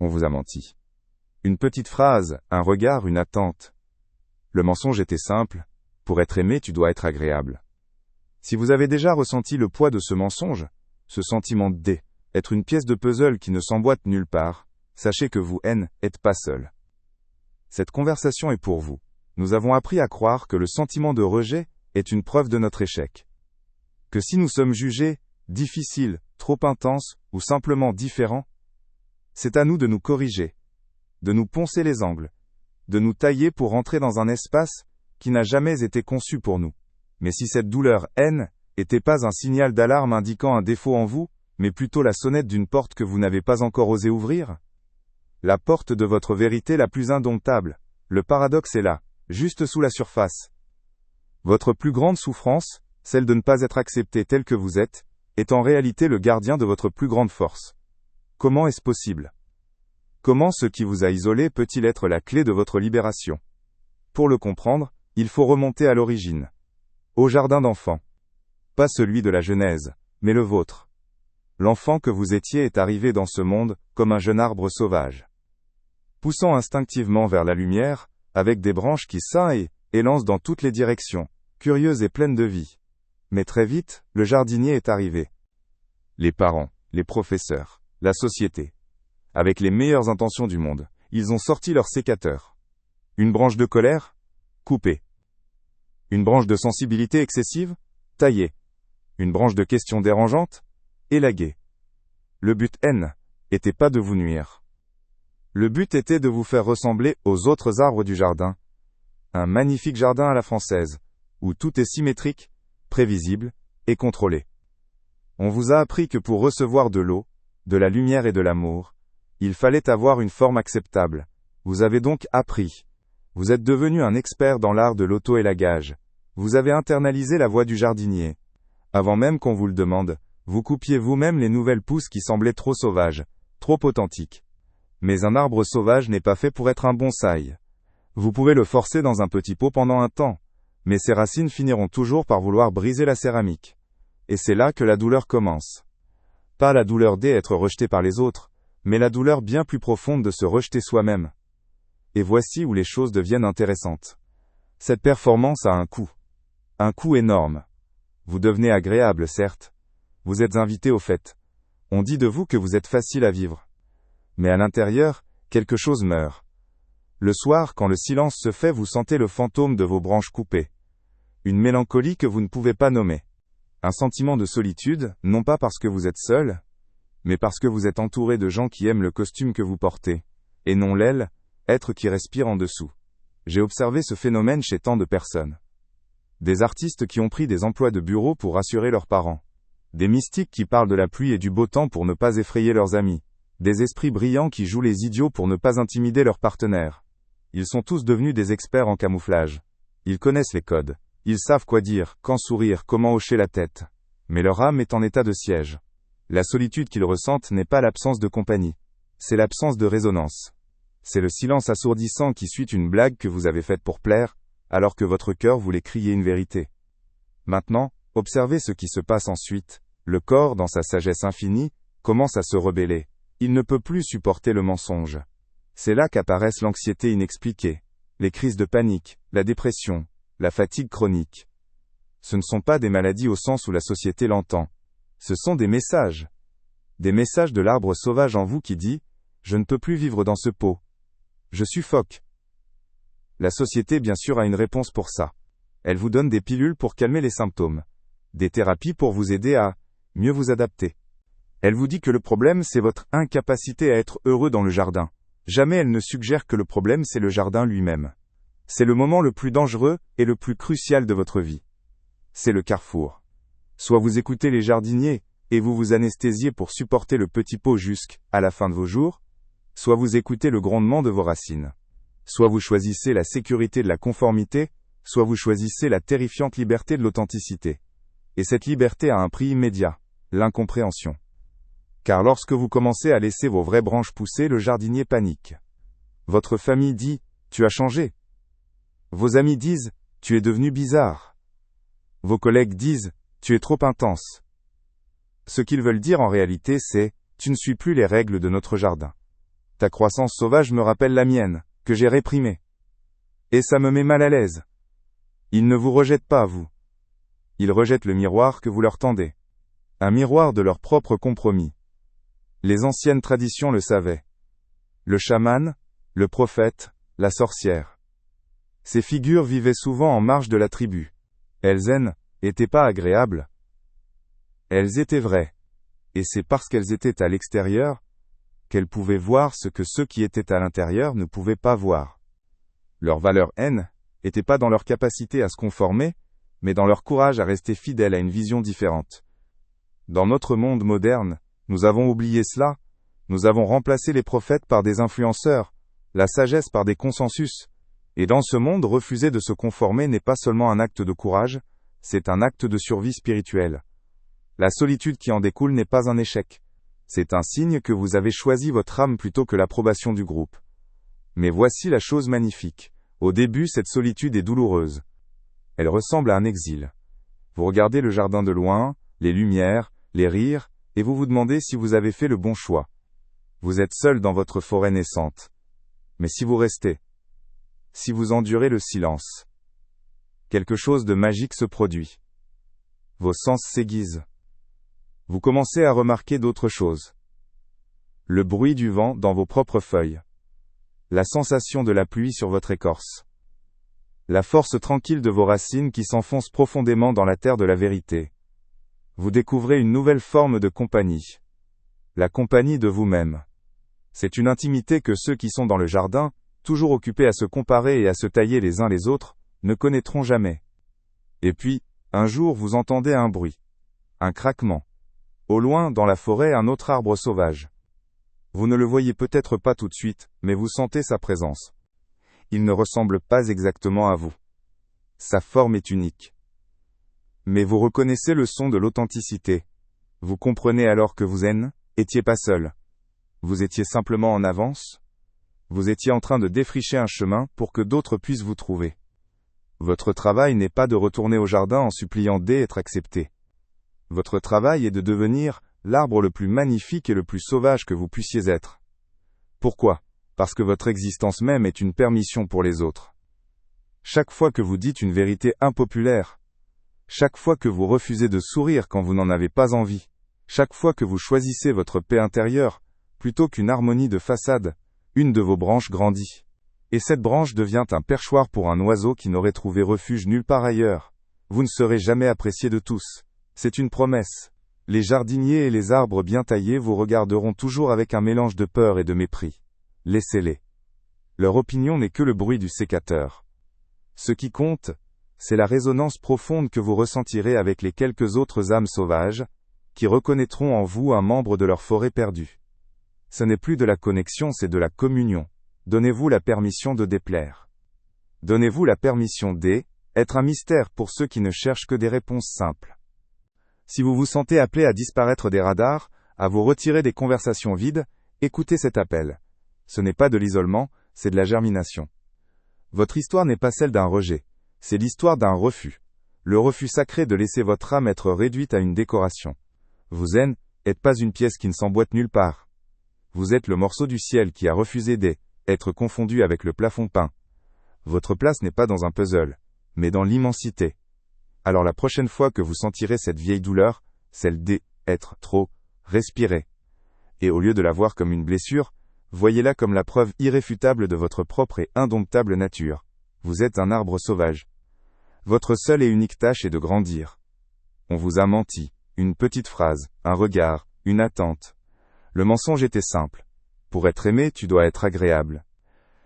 On vous a menti. Une petite phrase, un regard, une attente. Le mensonge était simple. Pour être aimé, tu dois être agréable. Si vous avez déjà ressenti le poids de ce mensonge, ce sentiment être une pièce de puzzle qui ne s'emboîte nulle part, sachez que vous n'êtes pas seul. Cette conversation est pour vous. Nous avons appris à croire que le sentiment de rejet est une preuve de notre échec. Que si nous sommes jugés, difficiles, trop intenses ou simplement différents, c'est à nous de nous corriger, de nous poncer les angles, de nous tailler pour entrer dans un espace qui n'a jamais été conçu pour nous. Mais si cette douleur n'était pas un signal d'alarme indiquant un défaut en vous, mais plutôt la sonnette d'une porte que vous n'avez pas encore osé ouvrir, la porte de votre vérité la plus indomptable, le paradoxe est là, juste sous la surface. Votre plus grande souffrance, celle de ne pas être accepté tel que vous êtes, est en réalité le gardien de votre plus grande force. Comment est-ce possible? Comment ce qui vous a isolé peut-il être la clé de votre libération? Pour le comprendre, il faut remonter à l'origine. Au jardin d'enfant. Pas celui de la Genèse, mais le vôtre. L'enfant que vous étiez est arrivé dans ce monde, comme un jeune arbre sauvage. Poussant instinctivement vers la lumière, avec des branches qui s'élancent dans toutes les directions, curieuses et pleines de vie. Mais très vite, le jardinier est arrivé. Les parents, les professeurs, la société. Avec les meilleures intentions du monde, ils ont sorti leur sécateur. Une branche de colère? Coupée. Une branche de sensibilité excessive? Taillée. Une branche de questions dérangeantes? Élaguée. Le but n'était pas de vous nuire. Le but était de vous faire ressembler aux autres arbres du jardin. Un magnifique jardin à la française, où tout est symétrique, prévisible et contrôlé. On vous a appris que pour recevoir de l'eau, de la lumière et de l'amour, il fallait avoir une forme acceptable. Vous avez donc appris. Vous êtes devenu un expert dans l'art de l'auto-élagage. Vous avez internalisé la voix du jardinier. Avant même qu'on vous le demande, vous coupiez vous-même les nouvelles pousses qui semblaient trop sauvages, trop authentiques. Mais un arbre sauvage n'est pas fait pour être un bonsaï. Vous pouvez le forcer dans un petit pot pendant un temps, mais ses racines finiront toujours par vouloir briser la céramique. Et c'est là que la douleur commence. Pas la douleur d'être rejeté par les autres, mais la douleur bien plus profonde de se rejeter soi-même. Et voici où les choses deviennent intéressantes. Cette performance a un coût. Un coût énorme. Vous devenez agréable, certes. Vous êtes invité au fait. On dit de vous que vous êtes facile à vivre. Mais à l'intérieur, quelque chose meurt. Le soir, quand le silence se fait, vous sentez le fantôme de vos branches coupées. Une mélancolie que vous ne pouvez pas nommer. Un sentiment de solitude, non pas parce que vous êtes seul, mais parce que vous êtes entouré de gens qui aiment le costume que vous portez, et non être qui respire en dessous. J'ai observé ce phénomène chez tant de personnes. Des artistes qui ont pris des emplois de bureau pour rassurer leurs parents. Des mystiques qui parlent de la pluie et du beau temps pour ne pas effrayer leurs amis. Des esprits brillants qui jouent les idiots pour ne pas intimider leurs partenaires. Ils sont tous devenus des experts en camouflage. Ils connaissent les codes. Ils savent quoi dire, quand sourire, comment hocher la tête. Mais leur âme est en état de siège. La solitude qu'ils ressentent n'est pas l'absence de compagnie. C'est l'absence de résonance. C'est le silence assourdissant qui suit une blague que vous avez faite pour plaire, alors que votre cœur voulait crier une vérité. Maintenant, observez ce qui se passe ensuite. Le corps, dans sa sagesse infinie, commence à se rebeller. Il ne peut plus supporter le mensonge. C'est là qu'apparaissent l'anxiété inexpliquée, les crises de panique, la dépression, la fatigue chronique. Ce ne sont pas des maladies au sens où la société l'entend. Ce sont des messages. Des messages de l'arbre sauvage en vous qui dit « Je ne peux plus vivre dans ce pot. Je suffoque. » La société bien sûr a une réponse pour ça. Elle vous donne des pilules pour calmer les symptômes. Des thérapies pour vous aider à mieux vous adapter. Elle vous dit que le problème c'est votre incapacité à être heureux dans le jardin. Jamais elle ne suggère que le problème c'est le jardin lui-même. C'est le moment le plus dangereux et le plus crucial de votre vie. C'est le carrefour. Soit vous écoutez les jardiniers, et vous vous anesthésiez pour supporter le petit pot jusqu'à la fin de vos jours, soit vous écoutez le grondement de vos racines. Soit vous choisissez la sécurité de la conformité, soit vous choisissez la terrifiante liberté de l'authenticité. Et cette liberté a un prix immédiat, l'incompréhension. Car lorsque vous commencez à laisser vos vraies branches pousser, le jardinier panique. Votre famille dit « Tu as changé ». Vos amis disent « Tu es devenu bizarre ». Vos collègues disent « Tu es trop intense ». Ce qu'ils veulent dire en réalité c'est « Tu ne suis plus les règles de notre jardin ». Ta croissance sauvage me rappelle la mienne, que j'ai réprimée. Et ça me met mal à l'aise. Ils ne vous rejettent pas, vous. Ils rejettent le miroir que vous leur tendez. Un miroir de leur propre compromis. Les anciennes traditions le savaient. Le chaman, le prophète, la sorcière. Ces figures vivaient souvent en marge de la tribu. Elles n'étaient pas agréables. Elles étaient vraies. Et c'est parce qu'elles étaient à l'extérieur qu'elles pouvaient voir ce que ceux qui étaient à l'intérieur ne pouvaient pas voir. Leur valeur n'était pas dans leur capacité à se conformer, mais dans leur courage à rester fidèles à une vision différente. Dans notre monde moderne, nous avons oublié cela, nous avons remplacé les prophètes par des influenceurs, la sagesse par des consensus, et dans ce monde, refuser de se conformer n'est pas seulement un acte de courage, c'est un acte de survie spirituelle. La solitude qui en découle n'est pas un échec. C'est un signe que vous avez choisi votre âme plutôt que l'approbation du groupe. Mais voici la chose magnifique. Au début, cette solitude est douloureuse. Elle ressemble à un exil. Vous regardez le jardin de loin, les lumières, les rires, et vous vous demandez si vous avez fait le bon choix. Vous êtes seul dans votre forêt naissante. Mais si vous restez, si vous endurez le silence, quelque chose de magique se produit. Vos sens s'aiguisent. Vous commencez à remarquer d'autres choses. Le bruit du vent dans vos propres feuilles. La sensation de la pluie sur votre écorce. La force tranquille de vos racines qui s'enfoncent profondément dans la terre de la vérité. Vous découvrez une nouvelle forme de compagnie. La compagnie de vous-même. C'est une intimité que ceux qui sont dans le jardin, toujours occupés à se comparer et à se tailler les uns les autres, ne connaîtront jamais. Et puis, un jour vous entendez un bruit. Un craquement. Au loin, dans la forêt, un autre arbre sauvage. Vous ne le voyez peut-être pas tout de suite, mais vous sentez sa présence. Il ne ressemble pas exactement à vous. Sa forme est unique. Mais vous reconnaissez le son de l'authenticité. Vous comprenez alors que vous n'étiez pas seul. Vous étiez simplement en avance. Vous étiez en train de défricher un chemin pour que d'autres puissent vous trouver. Votre travail n'est pas de retourner au jardin en suppliant d'être accepté. Votre travail est de devenir l'arbre le plus magnifique et le plus sauvage que vous puissiez être. Pourquoi ? Parce que votre existence même est une permission pour les autres. Chaque fois que vous dites une vérité impopulaire, chaque fois que vous refusez de sourire quand vous n'en avez pas envie, chaque fois que vous choisissez votre paix intérieure, plutôt qu'une harmonie de façade, une de vos branches grandit. Et cette branche devient un perchoir pour un oiseau qui n'aurait trouvé refuge nulle part ailleurs. Vous ne serez jamais apprécié de tous. C'est une promesse. Les jardiniers et les arbres bien taillés vous regarderont toujours avec un mélange de peur et de mépris. Laissez-les. Leur opinion n'est que le bruit du sécateur. Ce qui compte, c'est la résonance profonde que vous ressentirez avec les quelques autres âmes sauvages, qui reconnaîtront en vous un membre de leur forêt perdue. Ce n'est plus de la connexion, c'est de la communion. Donnez-vous la permission de déplaire. Donnez-vous la permission d'être un mystère pour ceux qui ne cherchent que des réponses simples. Si vous vous sentez appelé à disparaître des radars, à vous retirer des conversations vides, écoutez cet appel. Ce n'est pas de l'isolement, c'est de la germination. Votre histoire n'est pas celle d'un rejet, c'est l'histoire d'un refus. Le refus sacré de laisser votre âme être réduite à une décoration. Vous n'êtes pas une pièce qui ne s'emboîte nulle part. Vous êtes le morceau du ciel qui a refusé d'être confondu avec le plafond peint. Votre place n'est pas dans un puzzle, mais dans l'immensité. Alors la prochaine fois que vous sentirez cette vieille douleur, celle d'être trop, respirez. Et au lieu de la voir comme une blessure, voyez-la comme la preuve irréfutable de votre propre et indomptable nature. Vous êtes un arbre sauvage. Votre seule et unique tâche est de grandir. On vous a menti, une petite phrase, un regard, une attente. Le mensonge était simple. Pour être aimé, tu dois être agréable.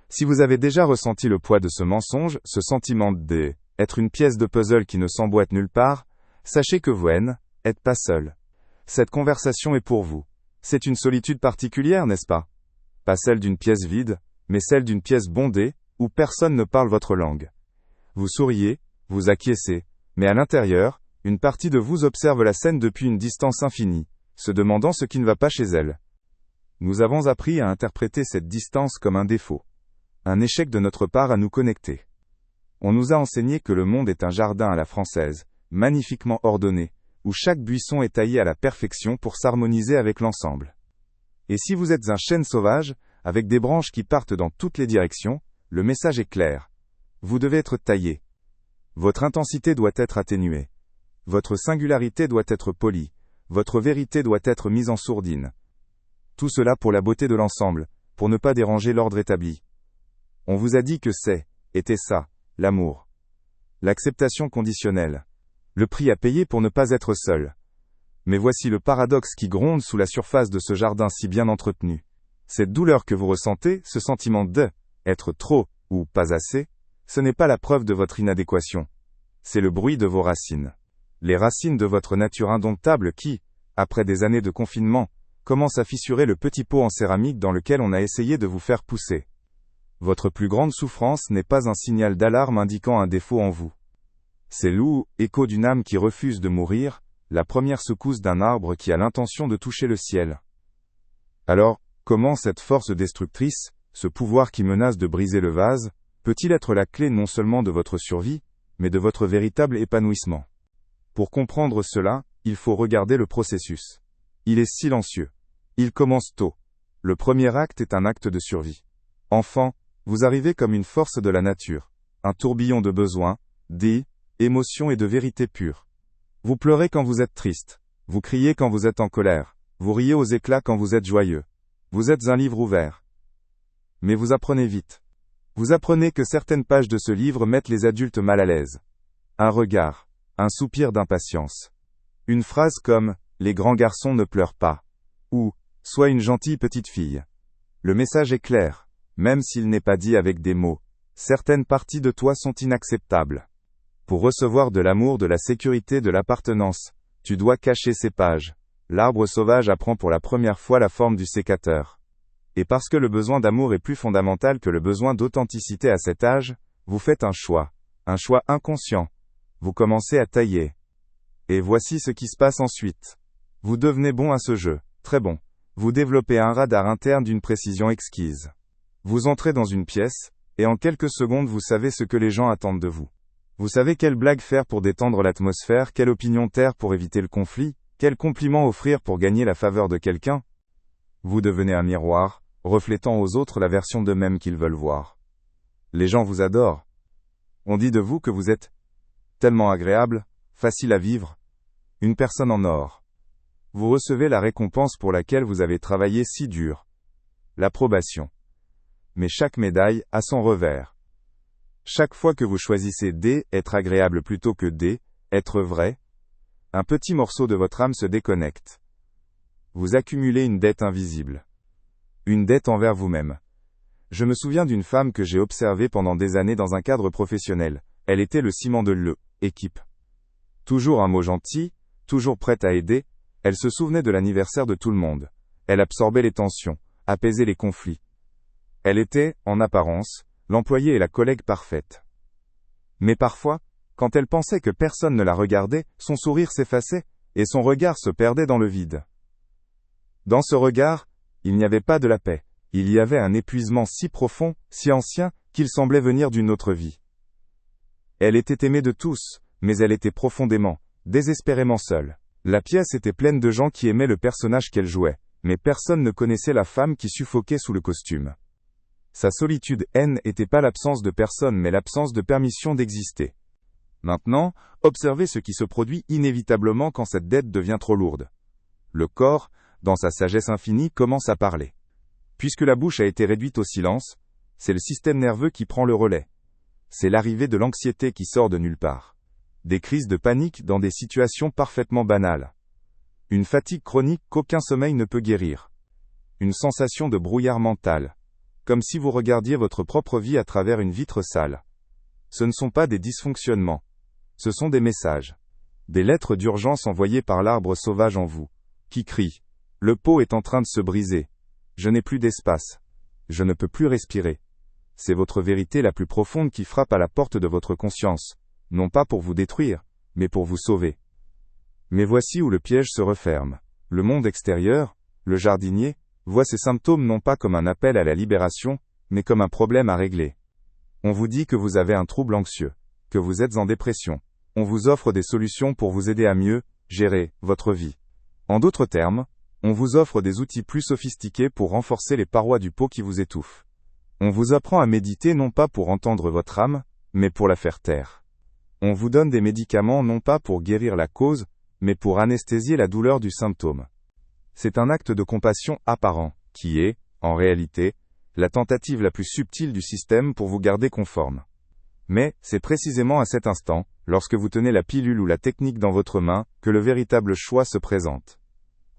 Si vous avez déjà ressenti le poids de ce mensonge, ce sentiment d'être une pièce de puzzle qui ne s'emboîte nulle part, sachez que vous n'êtes pas seul. Cette conversation est pour vous. C'est une solitude particulière, n'est-ce pas ? Pas celle d'une pièce vide, mais celle d'une pièce bondée, où personne ne parle votre langue. Vous souriez, vous acquiescez, mais à l'intérieur, une partie de vous observe la scène depuis une distance infinie, se demandant ce qui ne va pas chez elle. Nous avons appris à interpréter cette distance comme un défaut. Un échec de notre part à nous connecter. On nous a enseigné que le monde est un jardin à la française, magnifiquement ordonné, où chaque buisson est taillé à la perfection pour s'harmoniser avec l'ensemble. Et si vous êtes un chêne sauvage, avec des branches qui partent dans toutes les directions, le message est clair. Vous devez être taillé. Votre intensité doit être atténuée. Votre singularité doit être polie. Votre vérité doit être mise en sourdine. Tout cela pour la beauté de l'ensemble, pour ne pas déranger l'ordre établi. On vous a dit que était ça, l'amour. L'acceptation conditionnelle. Le prix à payer pour ne pas être seul. Mais voici le paradoxe qui gronde sous la surface de ce jardin si bien entretenu. Cette douleur que vous ressentez, ce sentiment être trop, ou pas assez, ce n'est pas la preuve de votre inadéquation. C'est le bruit de vos racines. Les racines de votre nature indomptable qui, après des années de confinement, commencent à fissurer le petit pot en céramique dans lequel on a essayé de vous faire pousser. Votre plus grande souffrance n'est pas un signal d'alarme indiquant un défaut en vous. C'est écho d'une âme qui refuse de mourir, la première secousse d'un arbre qui a l'intention de toucher le ciel. Alors, comment cette force destructrice, ce pouvoir qui menace de briser le vase, peut-il être la clé non seulement de votre survie, mais de votre véritable épanouissement? Pour comprendre cela, il faut regarder le processus. Il est silencieux. Il commence tôt. Le premier acte est un acte de survie. Enfant, vous arrivez comme une force de la nature, un tourbillon de besoins, d'émotions et de vérité pure. Vous pleurez quand vous êtes triste. Vous criez quand vous êtes en colère. Vous riez aux éclats quand vous êtes joyeux. Vous êtes un livre ouvert. Mais vous apprenez vite. Vous apprenez que certaines pages de ce livre mettent les adultes mal à l'aise. Un regard, un soupir d'impatience. Une phrase comme « Les grands garçons ne pleurent pas » ou « Sois une gentille petite fille ». Le message est clair, même s'il n'est pas dit avec des mots. Certaines parties de toi sont inacceptables. Pour recevoir de l'amour, de la sécurité, de l'appartenance, tu dois cacher ces pages. L'arbre sauvage apprend pour la première fois la forme du sécateur. Et parce que le besoin d'amour est plus fondamental que le besoin d'authenticité à cet âge, vous faites un choix inconscient. Vous commencez à tailler. Et voici ce qui se passe ensuite. Vous devenez bon à ce jeu, très bon. Vous développez un radar interne d'une précision exquise. Vous entrez dans une pièce, et en quelques secondes vous savez ce que les gens attendent de vous. Vous savez quelle blague faire pour détendre l'atmosphère, quelle opinion taire pour éviter le conflit, quel compliment offrir pour gagner la faveur de quelqu'un. Vous devenez un miroir, reflétant aux autres la version d'eux-mêmes qu'ils veulent voir. Les gens vous adorent. On dit de vous que vous êtes tellement agréable, facile à vivre, une personne en or. Vous recevez la récompense pour laquelle vous avez travaillé si dur. L'approbation. Mais chaque médaille a son revers. Chaque fois que vous choisissez être agréable plutôt que être vrai, un petit morceau de votre âme se déconnecte. Vous accumulez une dette invisible. Une dette envers vous-même. Je me souviens d'une femme que j'ai observée pendant des années dans un cadre professionnel. Elle était le ciment de l'équipe. Toujours un mot gentil, toujours prête à aider, elle se souvenait de l'anniversaire de tout le monde. Elle absorbait les tensions, apaisait les conflits. Elle était, en apparence, l'employée et la collègue parfaite. Mais parfois, quand elle pensait que personne ne la regardait, son sourire s'effaçait, et son regard se perdait dans le vide. Dans ce regard, il n'y avait pas de la paix. Il y avait un épuisement si profond, si ancien, qu'il semblait venir d'une autre vie. Elle était aimée de tous, mais elle était profondément, désespérément seule. La pièce était pleine de gens qui aimaient le personnage qu'elle jouait, mais personne ne connaissait la femme qui suffoquait sous le costume. Sa solitude n'était pas l'absence de personne mais l'absence de permission d'exister. Maintenant, observez ce qui se produit inévitablement quand cette dette devient trop lourde. Le corps, dans sa sagesse infinie, commence à parler. Puisque la bouche a été réduite au silence, c'est le système nerveux qui prend le relais. C'est l'arrivée de l'anxiété qui sort de nulle part. Des crises de panique dans des situations parfaitement banales. Une fatigue chronique qu'aucun sommeil ne peut guérir. Une sensation de brouillard mental. Comme si vous regardiez votre propre vie à travers une vitre sale. Ce ne sont pas des dysfonctionnements. Ce sont des messages. Des lettres d'urgence envoyées par l'arbre sauvage en vous. Qui crie. Le pot est en train de se briser. Je n'ai plus d'espace. Je ne peux plus respirer. C'est votre vérité la plus profonde qui frappe à la porte de votre conscience. Non pas pour vous détruire, mais pour vous sauver. Mais voici où le piège se referme. Le monde extérieur, le jardinier, voit ces symptômes non pas comme un appel à la libération, mais comme un problème à régler. On vous dit que vous avez un trouble anxieux, que vous êtes en dépression. On vous offre des solutions pour vous aider à mieux gérer votre vie. En d'autres termes, On vous offre des outils plus sophistiqués pour renforcer les parois du pot qui vous étouffent. On vous apprend à méditer non pas pour entendre votre âme, mais pour la faire taire. On vous donne des médicaments non pas pour guérir la cause, mais pour anesthésier la douleur du symptôme. C'est un acte de compassion apparent, qui est, en réalité, la tentative la plus subtile du système pour vous garder conforme. Mais, c'est précisément à cet instant, lorsque vous tenez la pilule ou la technique dans votre main, que le véritable choix se présente.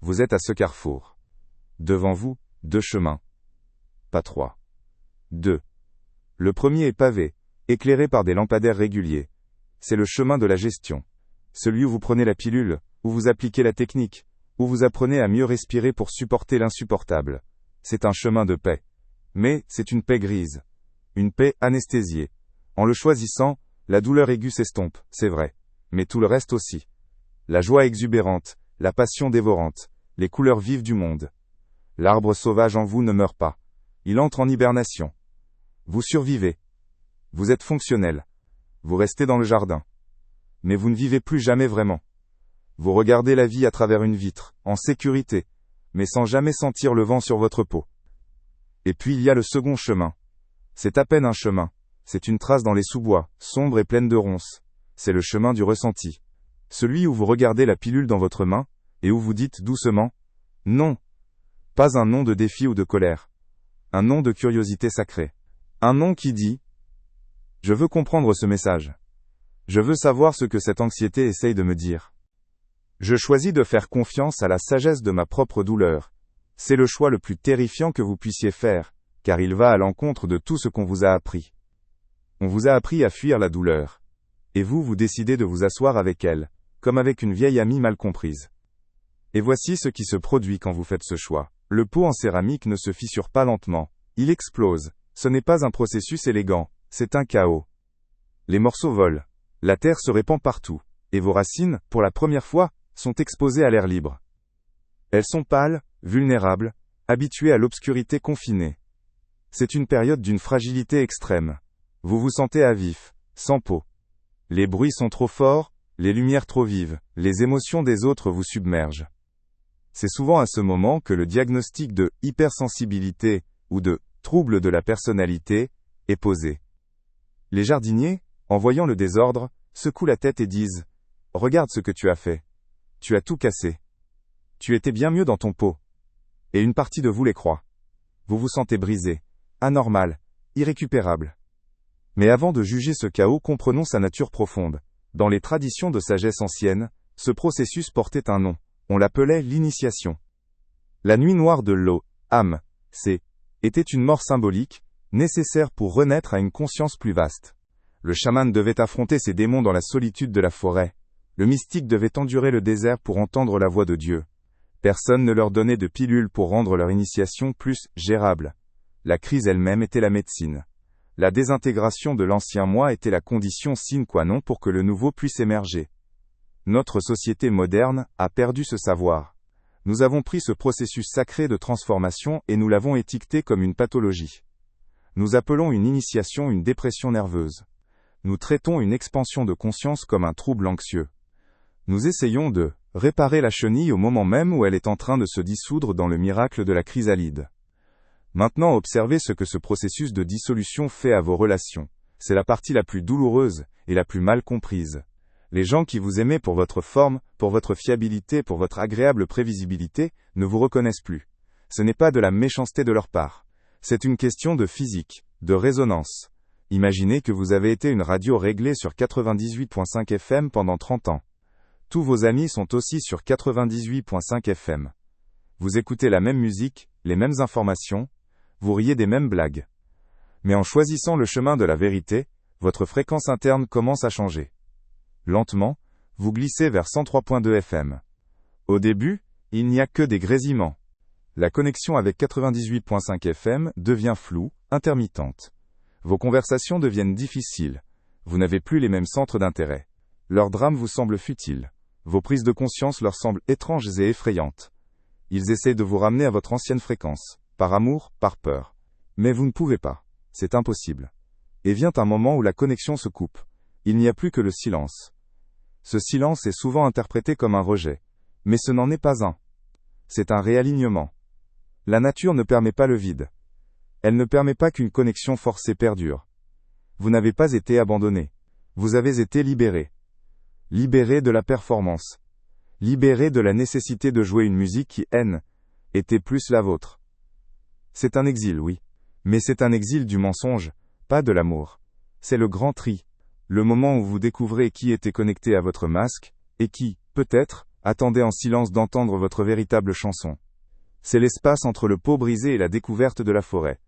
Vous êtes à ce carrefour. Devant vous, 2 chemins. Pas 3. 2. Le premier est pavé, éclairé par des lampadaires réguliers. C'est le chemin de la gestion. Celui où vous prenez la pilule, où vous appliquez la technique, où vous apprenez à mieux respirer pour supporter l'insupportable. C'est un chemin de paix. Mais, c'est une paix grise. Une paix anesthésiée. En le choisissant, la douleur aiguë s'estompe, c'est vrai. Mais tout le reste aussi. La joie exubérante, la passion dévorante, les couleurs vives du monde. L'arbre sauvage en vous ne meurt pas. Il entre en hibernation. Vous survivez. Vous êtes fonctionnel. Vous restez dans le jardin. Mais vous ne vivez plus jamais vraiment. Vous regardez la vie à travers une vitre, en sécurité, mais sans jamais sentir le vent sur votre peau. Et puis il y a le second chemin. C'est à peine un chemin. C'est une trace dans les sous-bois, sombre et pleine de ronces. C'est le chemin du ressenti. Celui où vous regardez la pilule dans votre main, et où vous dites doucement « Non ». Pas un non de défi ou de colère. Un non de curiosité sacrée. Un non qui dit « Je veux comprendre ce message. Je veux savoir ce que cette anxiété essaye de me dire. Je choisis de faire confiance à la sagesse de ma propre douleur. C'est le choix le plus terrifiant que vous puissiez faire, car il va à l'encontre de tout ce qu'on vous a appris. On vous a appris à fuir la douleur. Et vous décidez de vous asseoir avec elle, comme avec une vieille amie mal comprise. Et voici ce qui se produit quand vous faites ce choix. Le pot en céramique ne se fissure pas lentement. Il explose. Ce n'est pas un processus élégant, c'est un chaos. Les morceaux volent. La terre se répand partout. Et vos racines, pour la première fois, sont exposées à l'air libre. Elles sont pâles, vulnérables, habituées à l'obscurité confinée. C'est une période d'une fragilité extrême. Vous vous sentez à vif, sans peau. Les bruits sont trop forts, les lumières trop vives, les émotions des autres vous submergent. C'est souvent à ce moment que le diagnostic de hypersensibilité ou de trouble de la personnalité est posé. Les jardiniers, en voyant le désordre, secouent la tête et disent « Regarde ce que tu as fait. Tu as tout cassé. Tu étais bien mieux dans ton pot. » Et une partie de vous les croit. Vous vous sentez brisé, anormal, irrécupérable. Mais avant de juger ce chaos, comprenons sa nature profonde. Dans les traditions de sagesse ancienne, ce processus portait un nom. On l'appelait l'initiation. La nuit noire de l'eau, âme, était une mort symbolique, nécessaire pour renaître à une conscience plus vaste. Le chaman devait affronter ses démons dans la solitude de la forêt. Le mystique devait endurer le désert pour entendre la voix de Dieu. Personne ne leur donnait de pilules pour rendre leur initiation plus gérable. La crise elle-même était la médecine. La désintégration de l'ancien moi était la condition sine qua non pour que le nouveau puisse émerger. Notre société moderne a perdu ce savoir. Nous avons pris ce processus sacré de transformation et nous l'avons étiqueté comme une pathologie. Nous appelons une initiation une dépression nerveuse. Nous traitons une expansion de conscience comme un trouble anxieux. Nous essayons de réparer la chenille au moment même où elle est en train de se dissoudre dans le miracle de la chrysalide. Maintenant, observez ce que ce processus de dissolution fait à vos relations. C'est la partie la plus douloureuse et la plus mal comprise. Les gens qui vous aimaient pour votre forme, pour votre fiabilité, pour votre agréable prévisibilité, ne vous reconnaissent plus. Ce n'est pas de la méchanceté de leur part. C'est une question de physique, de résonance. Imaginez que vous avez été une radio réglée sur 98.5 FM pendant 30 ans. Tous vos amis sont aussi sur 98.5 FM. Vous écoutez la même musique, les mêmes informations, vous riez des mêmes blagues. Mais en choisissant le chemin de la vérité, votre fréquence interne commence à changer. Lentement, vous glissez vers 103.2 FM. Au début, il n'y a que des grésillements. La connexion avec 98.5 FM devient floue, intermittente. Vos conversations deviennent difficiles. Vous n'avez plus les mêmes centres d'intérêt. Leurs drames vous semblent futiles. Vos prises de conscience leur semblent étranges et effrayantes. Ils essayent de vous ramener à votre ancienne fréquence, par amour, par peur. Mais vous ne pouvez pas. C'est impossible. Et vient un moment où la connexion se coupe. Il n'y a plus que le silence. Ce silence est souvent interprété comme un rejet. Mais ce n'en est pas un. c'est un réalignement. La nature ne permet pas le vide. Elle ne permet pas qu'une connexion forcée perdure. Vous n'avez pas été abandonné. Vous avez été libéré. Libéré de la performance. Libéré de la nécessité de jouer une musique qui, était plus la vôtre. C'est un exil, oui. Mais c'est un exil du mensonge, pas de l'amour. C'est le grand tri. Le moment où vous découvrez qui était connecté à votre masque, et qui, peut-être, attendait en silence d'entendre votre véritable chanson. C'est l'espace entre le pot brisé et la découverte de la forêt.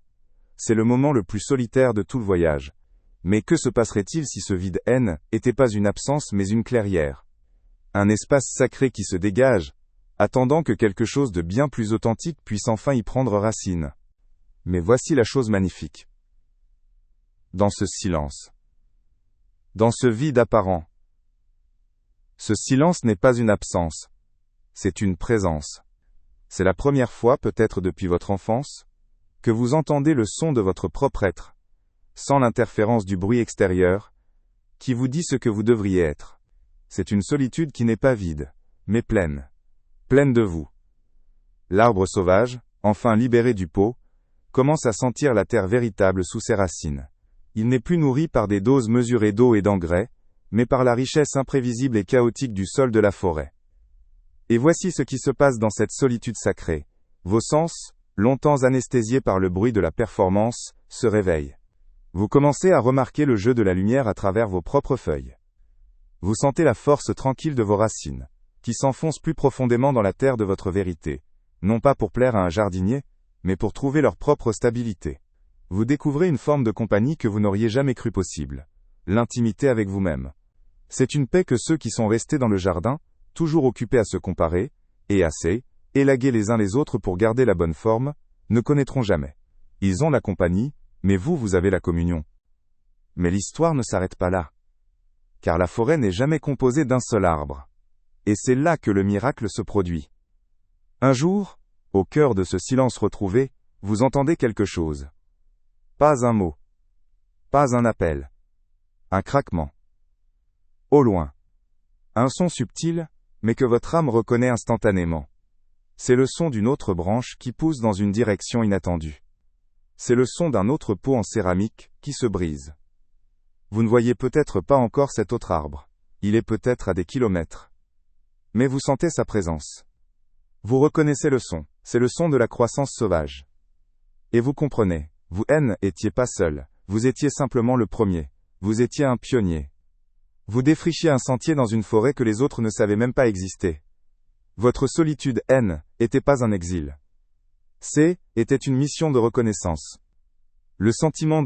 C'est le moment le plus solitaire de tout le voyage. Mais que se passerait-il si ce vide était pas une absence mais une clairière? Un espace sacré qui se dégage, attendant que quelque chose de bien plus authentique puisse enfin y prendre racine. Mais voici la chose magnifique. Dans ce silence. Dans ce vide apparent. Ce silence n'est pas une absence. C'est une présence. C'est la première fois, peut-être depuis votre enfance, que vous entendez le son de votre propre être, sans l'interférence du bruit extérieur, qui vous dit ce que vous devriez être. C'est une solitude qui n'est pas vide, mais pleine. Pleine de vous. L'arbre sauvage, enfin libéré du pot, commence à sentir la terre véritable sous ses racines. Il n'est plus nourri par des doses mesurées d'eau et d'engrais, mais par la richesse imprévisible et chaotique du sol de la forêt. Et voici ce qui se passe dans cette solitude sacrée. Vos sens, longtemps anesthésiés par le bruit de la performance, se réveillent. Vous commencez à remarquer le jeu de la lumière à travers vos propres feuilles. Vous sentez la force tranquille de vos racines, qui s'enfoncent plus profondément dans la terre de votre vérité, non pas pour plaire à un jardinier, mais pour trouver leur propre stabilité. Vous découvrez une forme de compagnie que vous n'auriez jamais cru possible. L'intimité avec vous-même. C'est une paix que ceux qui sont restés dans le jardin, toujours occupés à se comparer, et élaguer les uns les autres pour garder la bonne forme, ne connaîtront jamais. Ils ont la compagnie, mais vous avez la communion. Mais l'histoire ne s'arrête pas là. Car la forêt n'est jamais composée d'un seul arbre. Et c'est là que le miracle se produit. Un jour, au cœur de ce silence retrouvé, vous entendez quelque chose. Pas un mot. Pas un appel. Un craquement. Au loin. Un son subtil, mais que votre âme reconnaît instantanément. C'est le son d'une autre branche qui pousse dans une direction inattendue. C'est le son d'un autre pot en céramique qui se brise. Vous ne voyez peut-être pas encore cet autre arbre. Il est peut-être à des kilomètres. Mais vous sentez sa présence. Vous reconnaissez le son. C'est le son de la croissance sauvage. Et vous comprenez. Vous étiez pas seul. Vous étiez simplement le premier. Vous étiez un pionnier. Vous défrichiez un sentier dans une forêt que les autres ne savaient même pas exister. Votre solitude était pas un exil. Était une mission de reconnaissance. Le sentiment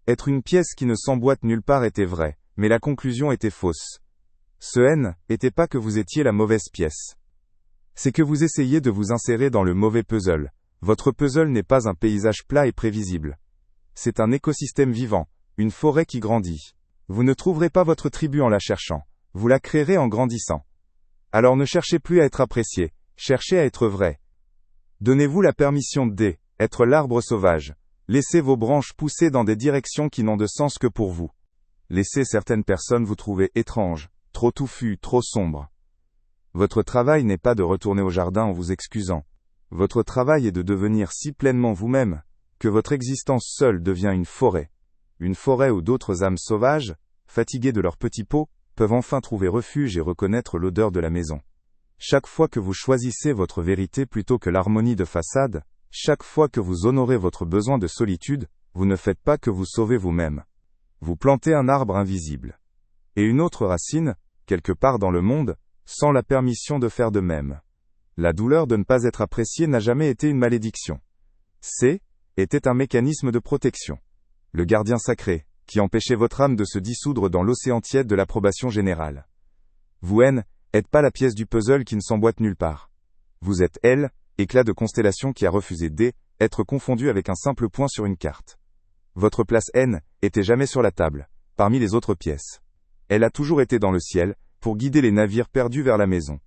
être une pièce qui ne s'emboîte nulle part était vrai, mais la conclusion était fausse. Ce était pas que vous étiez la mauvaise pièce. C'est que vous essayiez de vous insérer dans le mauvais puzzle. Votre puzzle n'est pas un paysage plat et prévisible. C'est un écosystème vivant, une forêt qui grandit. Vous ne trouverez pas votre tribu en la cherchant. Vous la créerez en grandissant. Alors ne cherchez plus à être apprécié, cherchez à être vrai. Donnez-vous la permission être l'arbre sauvage. Laissez vos branches pousser dans des directions qui n'ont de sens que pour vous. Laissez certaines personnes vous trouver étranges, trop touffus, trop sombres. Votre travail n'est pas de retourner au jardin en vous excusant. Votre travail est de devenir si pleinement vous-même, que votre existence seule devient une forêt. Une forêt où d'autres âmes sauvages, fatiguées de leurs petits pots, peuvent enfin trouver refuge et reconnaître l'odeur de la maison. Chaque fois que vous choisissez votre vérité plutôt que l'harmonie de façade, chaque fois que vous honorez votre besoin de solitude, vous ne faites pas que vous sauvez vous-même. Vous plantez un arbre invisible. Et une autre racine, quelque part dans le monde, sans la permission de faire de même. La douleur de ne pas être apprécié n'a jamais été une malédiction. Était un mécanisme de protection. Le gardien sacré, qui empêchait votre âme de se dissoudre dans l'océan tiède de l'approbation générale. Vous êtes pas la pièce du puzzle qui ne s'emboîte nulle part. Vous êtes éclat de constellation qui a refusé être confondu avec un simple point sur une carte. Votre place était jamais sur la table, parmi les autres pièces. Elle a toujours été dans le ciel, pour guider les navires perdus vers la maison.